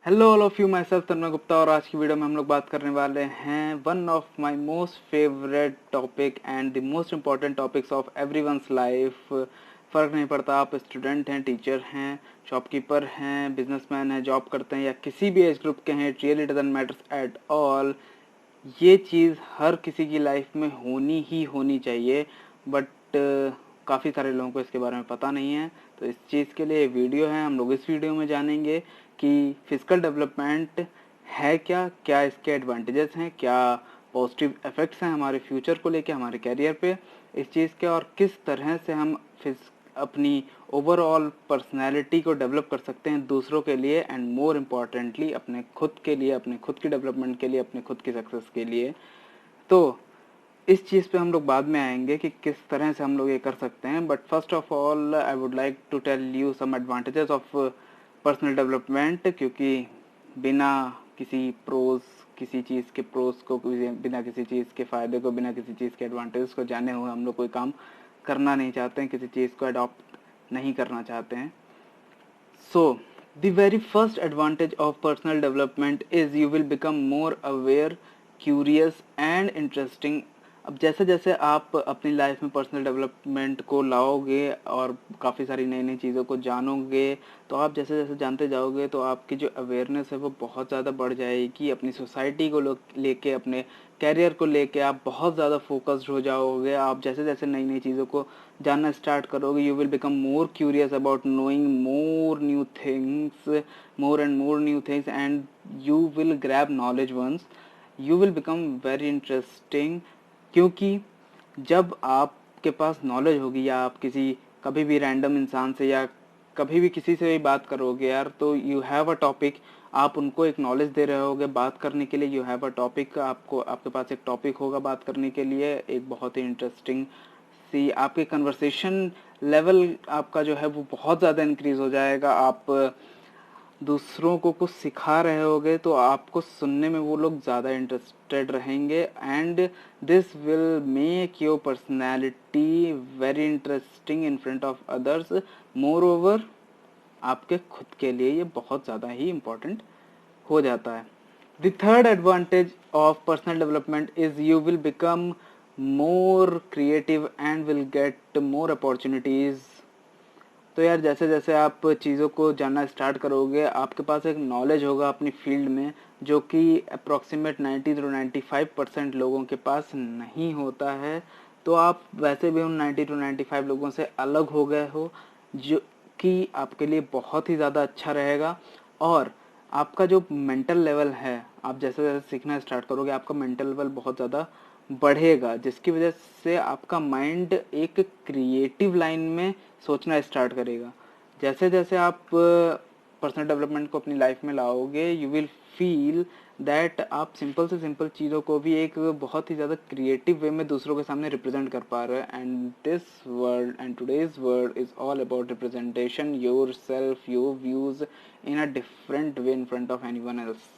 Hello all of you, myself Tanmay Gupta. और आज की वीडियो में हम लोग बात करने वाले हैं one of my most favourite topic and the most important topics of everyone's life. फ़र्क नहीं पड़ता आप स्टूडेंट हैं, टीचर हैं, शॉपकीपर हैं, बिजनेसमैन हैं, जॉब करते हैं या किसी भी एज ग्रुप के हैं, it really doesn't matters at all. ये चीज़ हर किसी की लाइफ में होनी ही होनी चाहिए, बट काफ़ी सारे लोगों को इसके बारे में पता नहीं है। तो इस चीज़ के लिए वीडियो है। हम लोग इस वीडियो में जानेंगे कि फिजिकल डेवलपमेंट है क्या, क्या इसके एडवांटेजेस हैं, क्या पॉजिटिव इफ़ेक्ट्स हैं हमारे फ्यूचर को लेके, हमारे कैरियर पे इस चीज़ के, और किस तरह से हम अपनी ओवरऑल पर्सनैलिटी को डेवलप कर सकते हैं दूसरों के लिए, एंड मोर इम्पॉर्टेंटली अपने खुद के लिए, अपने खुद की डेवलपमेंट के लिए, अपने खुद की सक्सेस के लिए। तो इस चीज़ पे हम लोग बाद में आएंगे कि किस तरह से हम लोग ये कर सकते हैं। But first of all I would like to tell you some advantages of personal development, क्योंकि बिना किसी प्रोज, किसी चीज़ के प्रोज को, बिना किसी चीज़ के फ़ायदे को, बिना किसी चीज़ के एडवांटेज को जाने हुए हम लोग कोई काम करना नहीं चाहते हैं, किसी चीज़ को अडॉप्ट नहीं करना चाहते हैं। So, the very first advantage of personal development is you will become more aware, curious and interesting। अब जैसे जैसे आप अपनी लाइफ में पर्सनल डेवलपमेंट को लाओगे और काफ़ी सारी नई नई चीज़ों को जानोगे, तो आप जैसे जैसे जानते जाओगे तो आपकी जो अवेयरनेस है वो बहुत ज़्यादा बढ़ जाएगी। अपनी सोसाइटी को लेके, अपने कैरियर को लेके आप बहुत ज़्यादा फोकस्ड हो जाओगे। आप जैसे जैसे नई नई चीज़ों को जानना स्टार्ट करोगे, you will become more curious about knowing more new things, more and more new things, and you will grab knowledge once. You will become very interesting, क्योंकि जब आपके पास नॉलेज होगी, या आप किसी कभी भी रैंडम इंसान से या कभी भी किसी से भी बात करोगे यार, तो यू हैव अ टॉपिक, आप उनको एक नॉलेज दे रहे होगे बात करने के लिए। यू हैव अ टॉपिक, आपको आपके पास एक टॉपिक होगा बात करने के लिए, एक बहुत ही इंटरेस्टिंग सी आपके कन्वर्सेशन लेवल आपका जो है वो बहुत ज़्यादा इंक्रीज हो जाएगा। आप दूसरों को कुछ सिखा रहे होगे तो आपको सुनने में वो लोग ज़्यादा इंटरेस्टेड रहेंगे, and this will make your personality very interesting in front of others. More over आपके खुद के लिए ये बहुत ज़्यादा ही इम्पोर्टेंट हो जाता है। The third advantage of personal development is you will become more creative and will get more opportunities. तो यार जैसे जैसे आप चीज़ों को जानना स्टार्ट करोगे, आपके पास एक नॉलेज होगा अपनी फील्ड में, जो कि अप्रॉक्सीमेट 90 to 95% लोगों के पास नहीं होता है। तो आप वैसे भी उन 90 to 95 लोगों से अलग हो गए हो, जो कि आपके लिए बहुत ही ज़्यादा अच्छा रहेगा। और आपका जो मेंटल लेवल है, आप जैसे जैसे सीखना स्टार्ट करोगे, आपका मेंटल लेवल बहुत ज़्यादा बढ़ेगा, जिसकी वजह से आपका माइंड एक क्रिएटिव लाइन में सोचना स्टार्ट करेगा। जैसे जैसे आप पर्सनल डेवलपमेंट को अपनी लाइफ में लाओगे, यू विल फील दैट आप सिंपल से सिंपल चीज़ों को भी एक बहुत ही ज़्यादा क्रिएटिव वे में दूसरों के सामने रिप्रेजेंट कर पा रहे हैं। And this world and today's world is all about representation your self, your views in a different way in front of any one else.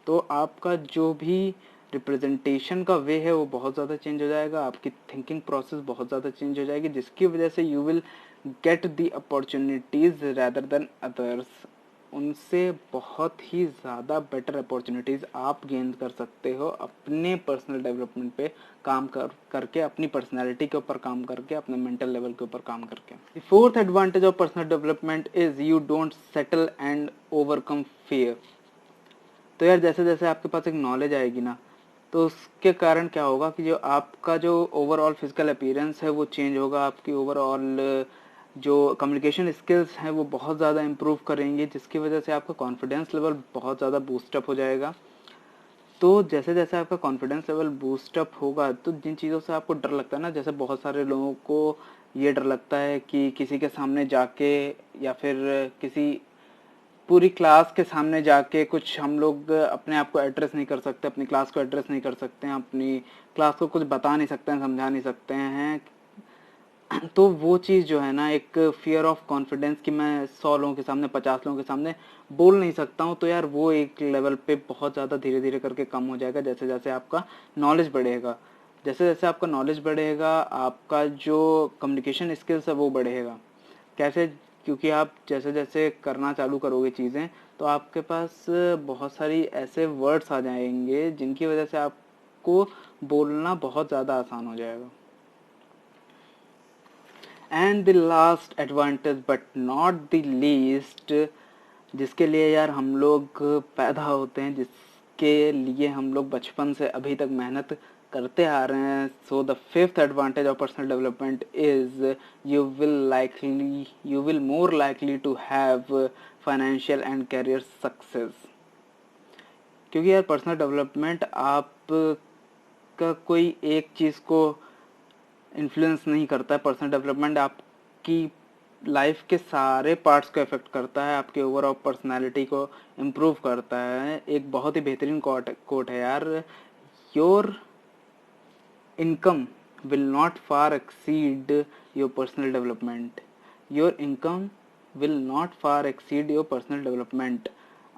तो आपका जो भी रिप्रेजेंटेशन का वे है वो बहुत ज़्यादा चेंज हो जाएगा, आपकी थिंकिंग प्रोसेस बहुत ज़्यादा चेंज हो जाएगी, जिसकी वजह से you will get the opportunities rather than others. उनसे बहुत ही ज़्यादा बेटर अपॉर्चुनिटीज़ आप गेन कर सकते हो अपने पर्सनल डेवलपमेंट पे काम करके, अपनी पर्सनैलिटी के ऊपर काम करके, अपने मेंटल लेवल के ऊपर काम करके। The fourth advantage of personal development is you don't settle and overcome fear. तो यार जैसे जैसे आपके पास एक नॉलेज आएगी ना, तो उसके कारण क्या होगा कि जो आपका जो ओवरऑल फिजिकल अपीयरेंस है वो चेंज होगा, आपकी ओवरऑल जो कम्युनिकेशन स्किल्स हैं वो बहुत ज़्यादा इम्प्रूव करेंगे, जिसकी वजह से आपका कॉन्फिडेंस लेवल बहुत ज़्यादा बूस्टअप हो जाएगा। तो जैसे जैसे आपका कॉन्फिडेंस लेवल बूस्टअप होगा, तो जिन चीज़ों से आपको डर लगता है ना, जैसे बहुत सारे लोगों को ये डर लगता है कि किसी के सामने जाके, या फिर किसी पूरी क्लास के सामने जाके कुछ हम लोग अपने आप को एड्रेस नहीं कर सकते, अपनी क्लास को एड्रेस नहीं कर सकते हैं, अपनी क्लास को कुछ बता नहीं सकते हैं, समझा नहीं सकते हैं। तो वो चीज़ जो है ना, एक फियर ऑफ कॉन्फिडेंस कि मैं 100 लोगों के सामने, 50 लोगों के सामने बोल नहीं सकता हूँ, तो यार वो एक लेवल पे बहुत ज़्यादा धीरे धीरे करके कम हो जाएगा जैसे जैसे आपका नॉलेज बढ़ेगा। जैसे जैसे आपका नॉलेज बढ़ेगा, आपका जो कम्युनिकेशन स्किल्स है वो बढ़ेगा। कैसे? क्योंकि आप जैसे जैसे करना चालू करोगे चीज़ें तो आपके पास बहुत सारी ऐसे वर्ड्स आ जाएंगे जिनकी वजह से आपको बोलना बहुत ज़्यादा आसान हो जाएगा। And the last advantage but not the least, जिसके लिए यार हम लोग पैदा होते हैं, जिसके लिए हम लोग बचपन से अभी तक मेहनत करते आ रहे हैं, so the fifth advantage of personal development is you will more likely to have financial and career success. क्योंकि यार पर्सनल डेवलपमेंट आप का कोई एक चीज़ को इन्फ्लुएंस नहीं करता है। पर्सनल डेवलपमेंट आपकी लाइफ के सारे पार्ट्स को इफेक्ट करता है, आपके ओवरऑल पर्सनालिटी को इम्प्रूव करता है। एक बहुत ही बेहतरीन कोट है यार, your income will not far exceed your personal development. Your income will not far exceed your personal development.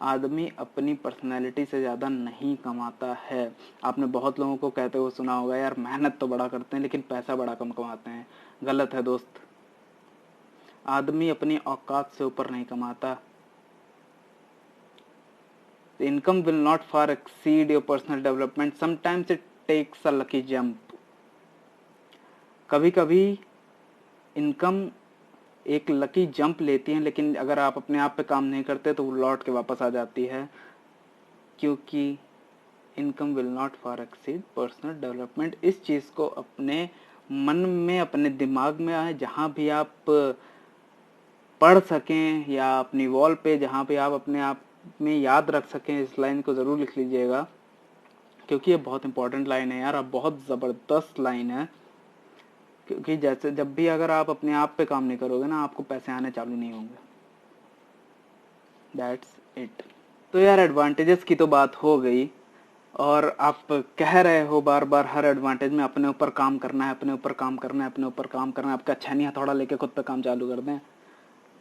आदमी अपनी पर्सनैलिटी से ज़्यादा नहीं कमाता है। आपने बहुत लोगों को कहते हुए सुना होगा यार मेहनत तो बड़ा करते हैं लेकिन पैसा बड़ा कम कमाते हैं। गलत है दोस्त, आदमी अपनी औकात से ऊपर नहीं कमाता। The income will not far exceed your personal development. Sometimes it takes a lucky jump. कभी कभी इनकम एक लकी जंप लेती है, लेकिन अगर आप अपने आप पे काम नहीं करते तो वो लौट के वापस आ जाती है, क्योंकि income will not far exceed personal development. इस चीज़ को अपने मन में, अपने दिमाग में आए, जहाँ भी आप पढ़ सकें या अपनी वॉल पे जहाँ पे आप अपने आप में याद रख सकें, इस लाइन को ज़रूर लिख लीजिएगा, क्योंकि ये बहुत इंपॉर्टेंट लाइन है यार, अब बहुत ज़बरदस्त लाइन है। क्योंकि जैसे जब भी अगर आप अपने आप पे काम नहीं करोगे ना, आपको पैसे आने चालू नहीं होंगे। That's it. तो यार एडवांटेजेस की तो बात हो गई, और आप कह रहे हो बार बार हर एडवांटेज में अपने ऊपर काम करना है, अपने ऊपर काम करना है, अपने ऊपर काम करना है। आपका अच्छा नहीं हथौड़ा लेके खुद पे काम चालू कर दें।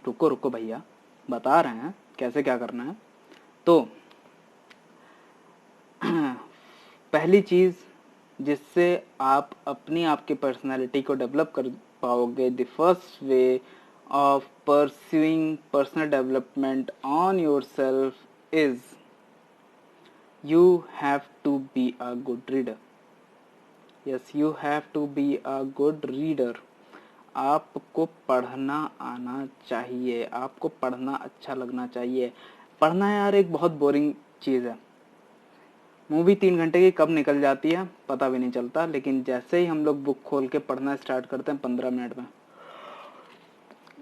रुको रुको भैया, बता रहे हैं कैसे क्या करना है। तो पहली चीज़ जिससे आप अपनी आपकी पर्सनालिटी को डेवलप कर पाओगे, the first way of pursuing personal development on your self is you have to be a good reader. Yes, you have to be a good reader. आपको पढ़ना आना चाहिए, आपको पढ़ना अच्छा लगना चाहिए। पढ़ना यार एक बहुत बोरिंग चीज़ है। मूवी 3 घंटे की कब निकल जाती है पता भी नहीं चलता, लेकिन जैसे ही हम लोग बुक खोल के पढ़ना स्टार्ट करते हैं 15 मिनट में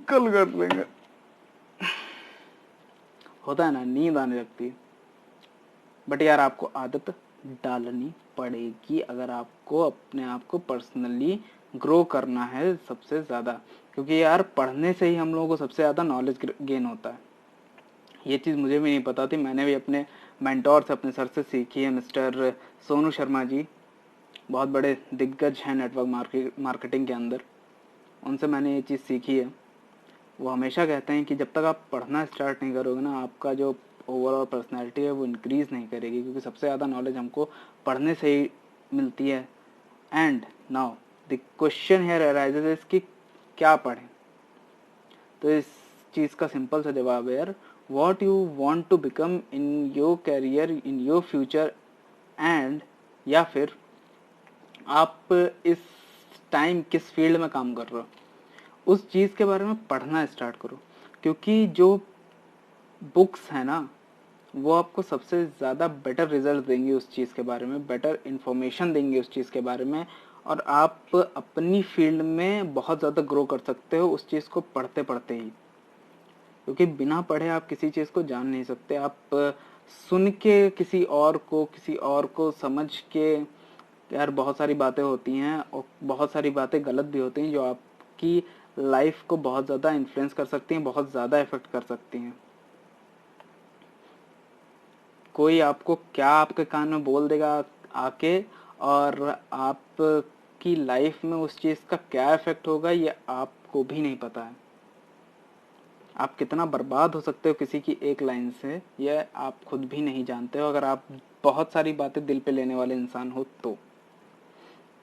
कल कर लेंगे, होता है ना, नींद आने लगती है। बट यार आपको आदत डालनी पड़ेगी अगर आपको अपने आप को पर्सनली ग्रो करना है सबसे ज़्यादा, क्योंकि यार पढ़ने से ही हम लोगों को सबसे ज़्यादा नॉलेज गेन होता है। ये चीज़ मुझे भी नहीं पता थी, मैंने भी अपने मेंटोर से, अपने सर से सीखी है। मिस्टर सोनू शर्मा जी बहुत बड़े दिग्गज हैं नेटवर्क मार्केटिंग के अंदर, उनसे मैंने ये चीज़ सीखी है। वो हमेशा कहते हैं कि जब तक आप पढ़ना स्टार्ट नहीं करोगे ना, आपका जो ओवरऑल पर्सनैलिटी है वो इंक्रीज़ नहीं करेगी, क्योंकि सबसे ज़्यादा नॉलेज हमको पढ़ने से ही मिलती है। And now the question here arises is कि क्या पढ़ें। तो इस चीज़ का सिंपल सा जवाब है यार, what you want to become in your career, in your future, and या फिर आप इस टाइम किस फील्ड में काम कर रहे हो, उस चीज़ के बारे में पढ़ना स्टार्ट करो। क्योंकि जो बुक्स है ना, वो आपको सबसे ज़्यादा बेटर रिजल्ट देंगे उस चीज़ के बारे में, बेटर इन्फॉर्मेशन देंगे उस चीज़ के बारे में, और आप अपनी फील्ड में बहुत ज़्यादा ग्रो कर सकते हो उस चीज़ को पढ़ते पढ़ते ही। क्योंकि बिना पढ़े आप किसी चीज़ को जान नहीं सकते। आप सुन के किसी और को समझ के, यार बहुत सारी बातें होती हैं और बहुत सारी बातें गलत भी होती हैं जो आपकी लाइफ को बहुत ज़्यादा इन्फ्लुएंस कर सकती हैं, बहुत ज़्यादा इफेक्ट कर सकती हैं। कोई आपको क्या आपके कान में बोल देगा आके, और आपकी लाइफ में उस चीज़ का क्या इफेक्ट होगा ये आपको भी नहीं पता है। आप कितना बर्बाद हो सकते हो किसी की एक लाइन से, यह आप खुद भी नहीं जानते हो, अगर आप बहुत सारी बातें दिल पे लेने वाले इंसान हो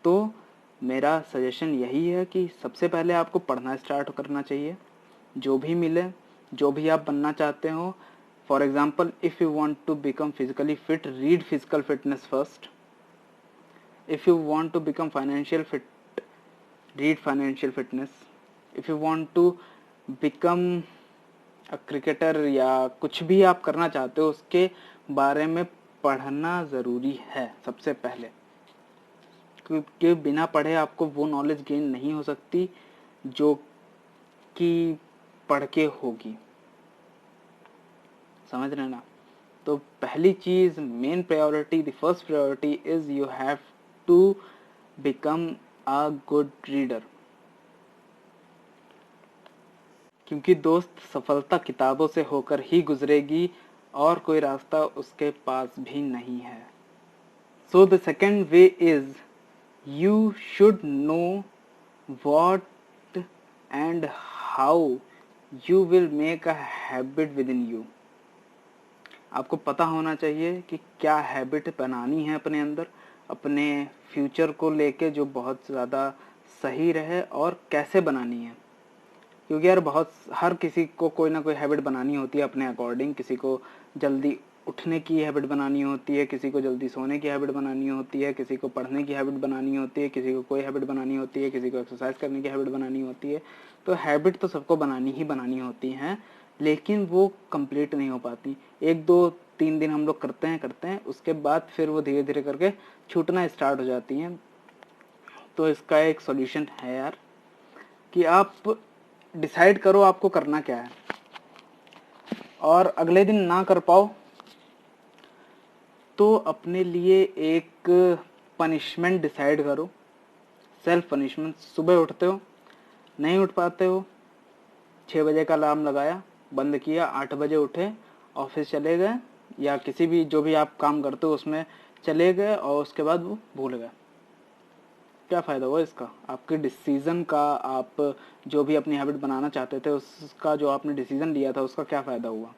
तो मेरा सजेशन यही है कि सबसे पहले आपको पढ़ना स्टार्ट करना चाहिए। जो भी मिले, जो भी आप बनना चाहते हो। For example, if you want to become physically fit, read physical fitness first. If you want to become financial fit, read financial fitness. If you want to become a cricketer, या कुछ भी आप करना चाहते हो उसके बारे में पढ़ना ज़रूरी है सबसे पहले, क्योंकि बिना पढ़े आपको वो नॉलेज गेन नहीं हो सकती जो कि पढ़ के होगी। समझ रहे ना? तो पहली चीज़, main priority, the first priority is you have to become a good reader. क्योंकि दोस्त, सफलता किताबों से होकर ही गुजरेगी और कोई रास्ता उसके पास भी नहीं है। So the second way is you should know what and how you will make a habit within you। आपको पता होना चाहिए कि क्या हैबिट बनानी है अपने अंदर, अपने फ्यूचर को लेके, जो बहुत ज़्यादा सही रहे, और कैसे बनानी है। क्योंकि यार हर किसी को कोई ना कोई हैबिट बनानी होती है अपने अकॉर्डिंग। किसी को जल्दी उठने की हैबिट बनानी होती है, किसी को जल्दी सोने की हैबिट बनानी होती है, किसी को पढ़ने की हैबिट बनानी होती है, किसी को कोई हैबिट बनानी होती है, किसी को एक्सरसाइज करने की हैबिट बनानी होती है। तो हैबिट तो सबको बनानी ही बनानी होती हैं, लेकिन वो कंप्लीट नहीं हो पाती। 1 2 3 दिन हम लोग करते हैं, उसके बाद फिर वो धीरे धीरे करके छूटना स्टार्ट हो जाती हैं। तो इसका एक सॉल्यूशन है यार, कि आप डिसाइड करो आपको करना क्या है, और अगले दिन ना कर पाओ तो अपने लिए एक पनिशमेंट डिसाइड करो, सेल्फ पनिशमेंट। सुबह उठते हो, नहीं उठ पाते हो, 6 बजे का अलार्म लगाया, बंद किया, 8 बजे उठे, ऑफिस चले गए, या किसी भी जो भी आप काम करते हो उसमें चले गए, और उसके बाद वो भूल गए। क्या फ़ायदा हुआ इसका? आपके डिसीज़न का, आप जो भी अपनी हैबिट बनाना चाहते थे उसका जो आपने डिसीज़न लिया था उसका क्या फ़ायदा हुआ?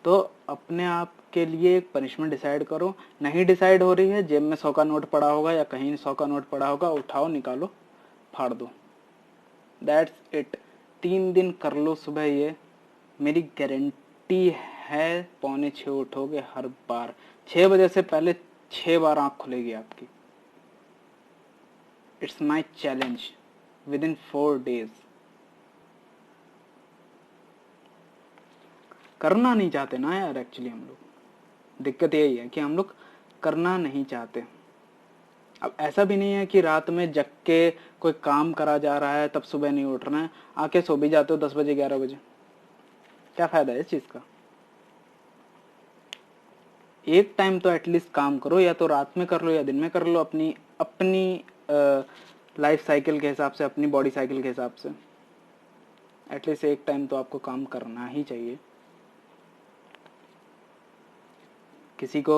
तो अपने आप के लिए एक पनिशमेंट डिसाइड करो। नहीं डिसाइड हो रही है, जेब में 100 का नोट पड़ा होगा या कहीं 100 का नोट पड़ा होगा, उठाओ, निकालो, फाड़ दो। That's it. 3 दिन कर लो सुबह, ये मेरी गारंटी है 5:45 उठोगे हर बार। 6 बजे से पहले 6 बार आँख खुलेगी आपकी। It's my challenge with in 4 days। करना नहीं चाहते ना यार, एक्चुअली हम लोग, दिक्कत यही है कि हम लोग करना नहीं चाहते। अब ऐसा भी नहीं है कि रात में जग के कोई काम करा जा रहा है तब सुबह नहीं उठना है, आके सो भी जाते हो 10 बजे 11 बजे। क्या फायदा है इस चीज का? एक टाइम तो एटलीस्ट काम करो, या तो रात में कर लो या दिन में कर लो, अपनी अपनी लाइफ साइकिल के हिसाब से, अपनी बॉडी साइकिल के हिसाब से। एटलीस्ट एक टाइम तो आपको काम करना ही चाहिए। किसी को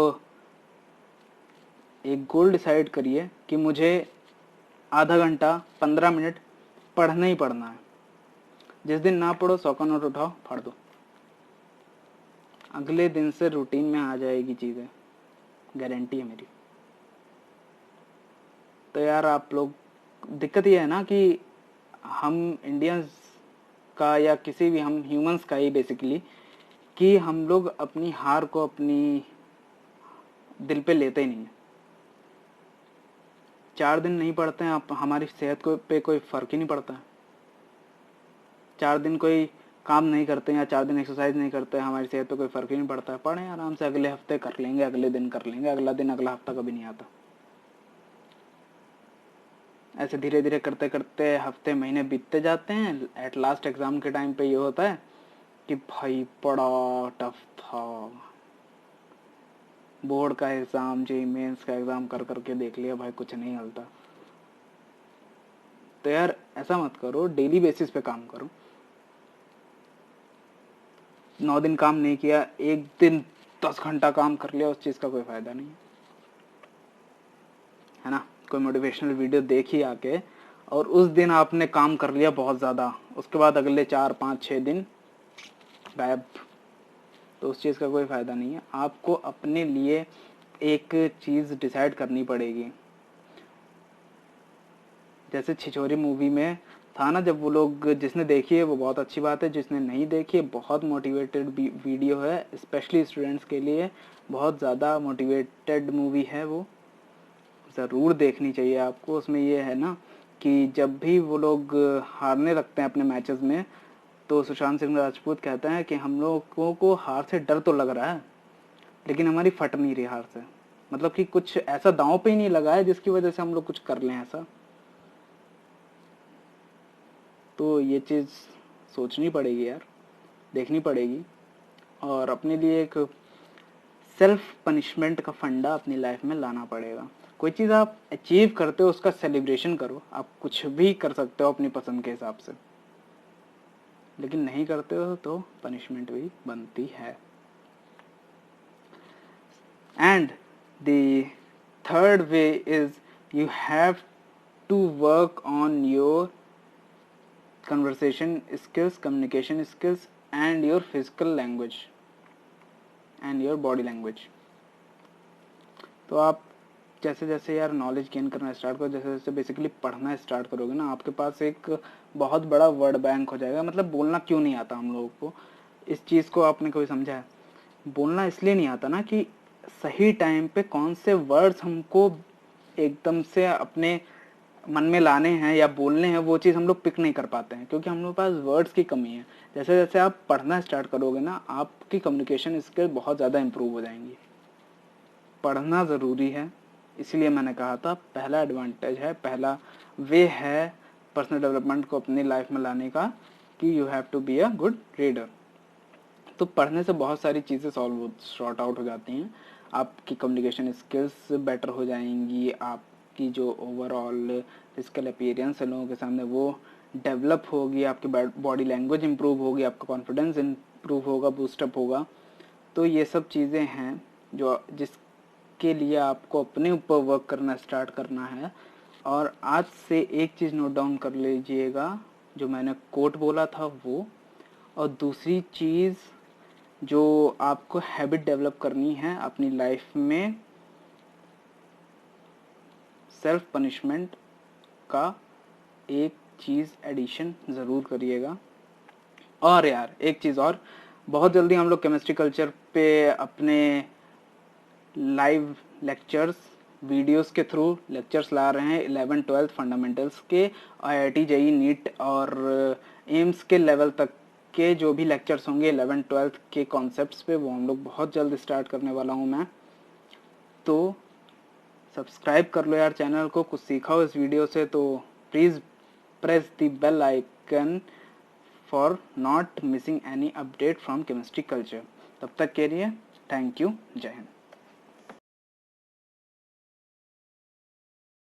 एक गोल डिसाइड करिए कि मुझे आधा घंटा 15 मिनट पढ़ना ही पढ़ना है। जिस दिन ना पढ़ो 100 का नोट उठाओ, फाड़ दो। अगले दिन से रूटीन में आ जाएगी चीज़ें, गारंटी है मेरी। तो यार आप लोग, दिक्कत ये है ना कि हम इंडियंस का, या किसी भी हम ह्यूमंस का ही बेसिकली, कि हम लोग अपनी हार को अपनी दिल पे लेते ही नहीं है। 4 दिन नहीं पढ़ते हैं आप, हमारी सेहत को पे कोई फ़र्क ही नहीं पड़ता है। 4 दिन कोई काम नहीं करते हैं या 4 दिन एक्सरसाइज नहीं करते हैं, हमारी सेहत पे कोई फ़र्क ही नहीं पड़ता है। पढ़ें आराम से, अगले हफ्ते कर लेंगे, अगले दिन कर लेंगे, अगला दिन अगला हफ्ता कभी नहीं आता। ऐसे धीरे धीरे करते करते हफ्ते महीने बीतते जाते हैं। एट लास्ट एग्ज़ाम के टाइम पे ये होता है कि भाई बड़ा टफ था, बोर्ड का एग्ज़ाम, जेईई मेंस का एग्ज़ाम कर करके देख लिया भाई, कुछ नहीं हलता। तो यार ऐसा मत करो, डेली बेसिस पे काम करो। 9 दिन काम नहीं किया, एक दिन 10 घंटा काम कर लिया, उस चीज़ का कोई फ़ायदा नहीं है ना। कोई मोटिवेशनल वीडियो देखी आके, और उस दिन आपने काम कर लिया बहुत ज़्यादा, उसके बाद अगले 4 5 6 दिन गायब, तो उस चीज़ का कोई फ़ायदा नहीं है। आपको अपने लिए एक चीज़ डिसाइड करनी पड़ेगी। जैसे छिछोरे मूवी में था ना, जब वो लोग, जिसने देखी है वो बहुत अच्छी बात है, जिसने नहीं देखी है बहुत मोटिवेटेड वीडियो है, स्पेशली स्टूडेंट्स के लिए बहुत ज़्यादा मोटिवेटेड मूवी है, वो ज़रूर देखनी चाहिए आपको। उसमें ये है ना कि जब भी वो लोग हारने लगते हैं अपने मैचेस में, तो सुशांत सिंह राजपूत कहते हैं कि हम लोगों को हार से डर तो लग रहा है, लेकिन हमारी फट नहीं रही हार से। मतलब कि कुछ ऐसा दांव पे ही नहीं लगा है जिसकी वजह से हम लोग कुछ कर लें ऐसा। तो ये चीज़ सोचनी पड़ेगी यार, देखनी पड़ेगी, और अपने लिए एक सेल्फ पनिशमेंट का फंडा अपनी लाइफ में लाना पड़ेगा। कोई चीज़ आप अचीव करते हो उसका सेलिब्रेशन करो, आप कुछ भी कर सकते हो अपनी पसंद के हिसाब से, लेकिन नहीं करते हो तो पनिशमेंट भी बनती है। And the third way is you have to work on your conversation skills, communication skills and your physical language and your body language। तो आप जैसे जैसे यार नॉलेज गेन करना स्टार्ट करो, जैसे जैसे बेसिकली पढ़ना स्टार्ट करोगे ना, आपके पास एक बहुत बड़ा वर्ड बैंक हो जाएगा। मतलब बोलना क्यों नहीं आता हम लोगों को, इस चीज़ को आपने कभी समझा है? बोलना इसलिए नहीं आता ना कि सही टाइम पे कौन से वर्ड्स हमको एकदम से अपने मन में लाने हैं या बोलने हैं, वो चीज़ हम लोग पिक नहीं कर पाते हैं क्योंकि हम लोग पास वर्ड्स की कमी है। जैसे जैसे आप पढ़ना स्टार्ट करोगे ना, आपकी कम्युनिकेशन स्किल बहुत ज़्यादा इम्प्रूव हो जाएंगी। पढ़ना ज़रूरी है, इसीलिए मैंने कहा था पहला एडवांटेज है, पहला वे है पर्सनल डेवलपमेंट को अपनी लाइफ में लाने का कि you have to be a good reader. तो पढ़ने से बहुत सारी चीज़ें शॉर्ट आउट हो जाती हैं, आपकी कम्युनिकेशन स्किल्स बेटर हो जाएंगी, आपकी जो ओवरऑल फिजिकल अपीयरेंस है लोगों के सामने वो डेवलप होगी, आपकी बॉडी लैंग्वेज इंप्रूव होगी, आपका कॉन्फिडेंस इंप्रूव होगा, बूस्टअप होगा। तो ये सब चीज़ें हैं जो जिसके लिए आपको अपने ऊपर वर्क करना स्टार्ट करना है। और आज से एक चीज़ नोट डाउन कर लीजिएगा, जो मैंने कोट बोला था वो, और दूसरी चीज़ जो आपको हैबिट डेवलप करनी है अपनी लाइफ में, सेल्फ पनिशमेंट का एक चीज़ एडिशन ज़रूर करिएगा। और यार एक चीज़ और, बहुत जल्दी हम लोग केमिस्ट्री कल्चर पे अपने लाइव लेक्चर्स वीडियोस के थ्रू लेक्चर्स ला रहे हैं 11-12 फंडामेंटल्स के, IIT JEE नीट और एम्स के लेवल तक के जो भी लेक्चर्स होंगे 11-12 के कॉन्सेप्ट्स पे, वो हम लोग बहुत जल्द स्टार्ट करने वाला हूँ मैं। तो सब्सक्राइब कर लो यार चैनल को, कुछ सीखा हो इस वीडियो से तो please press the bell icon for not missing any update from chemistry culture. तब तक के लिए थैंक यू, जय हिंद।